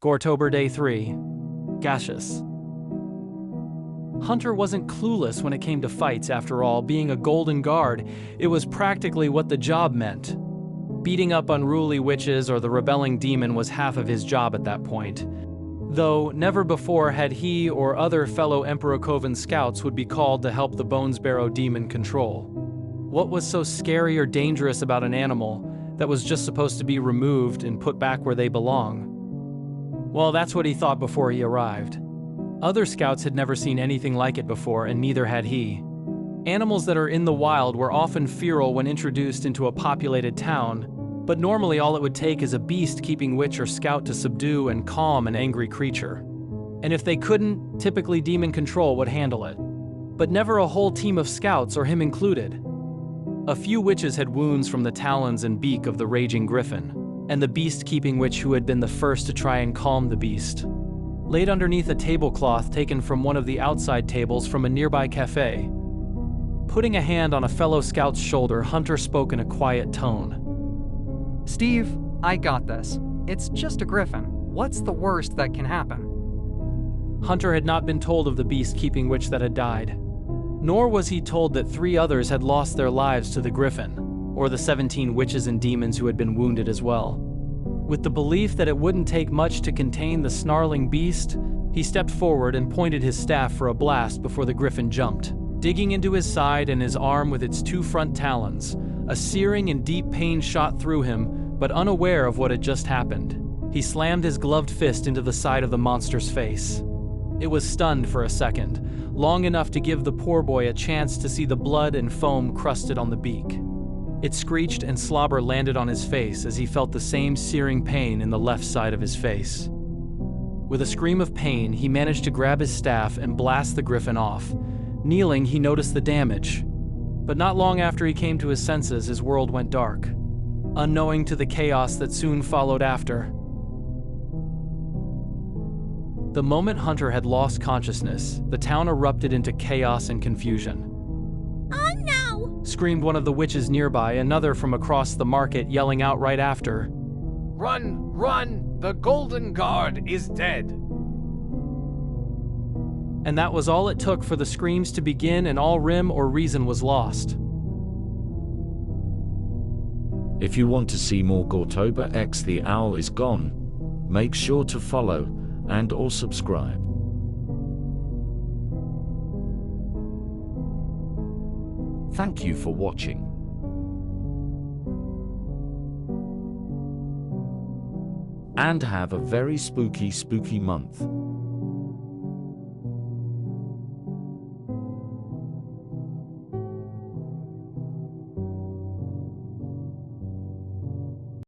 Goretober Day 3. Gashes. Hunter wasn't clueless when it came to fights, after all. Being a golden guard, it was practically what the job meant. Beating up unruly witches or the rebelling demon was half of his job at that point. Though never before had he or other fellow Emperor Coven scouts would be called to help the Bonesbarrow demon control. What was so scary or dangerous about an animal that was just supposed to be removed and put back where they belong? Well, that's what he thought before he arrived. Other scouts had never seen anything like it before, and neither had he. Animals that are in the wild were often feral when introduced into a populated town, but normally all it would take is a beast-keeping witch or scout to subdue and calm an angry creature. And if they couldn't, typically demon control would handle it. But never a whole team of scouts, or him included. A few witches had wounds from the talons and beak of the raging griffin, and the beast-keeping witch who had been the first to try and calm the beast. Laid underneath a tablecloth taken from one of the outside tables from a nearby cafe. Putting a hand on a fellow scout's shoulder, Hunter spoke in a quiet tone. "Steve, I got this. It's just a griffin. What's the worst that can happen?" Hunter had not been told of the beast-keeping witch that had died. Nor was he told that 3 others had lost their lives to the griffin, or the 17 witches and demons who had been wounded as well. With the belief that it wouldn't take much to contain the snarling beast, he stepped forward and pointed his staff for a blast before the griffin jumped, digging into his side and his arm with its 2 front talons. A searing and deep pain shot through him, but unaware of what had just happened. He slammed his gloved fist into the side of the monster's face. It was stunned for a second, long enough to give the poor boy a chance to see the blood and foam crusted on the beak. It screeched and slobber landed on his face as he felt the same searing pain in the left side of his face. With a scream of pain, he managed to grab his staff and blast the griffin off. Kneeling, he noticed the damage. But not long after he came to his senses, his world went dark, unknowing to the chaos that soon followed after. The moment Hunter had lost consciousness, the town erupted into chaos and confusion. "Oh no!" Screamed one of the witches nearby, another from across the market yelling out right after. "Run, run! The Golden Guard is dead!" And that was all it took for the screams to begin, and all rhyme or reason was lost. If you want to see more Goretober X The Owl Is Gone, make sure to follow and/or subscribe. Thank you for watching. And have a very spooky month.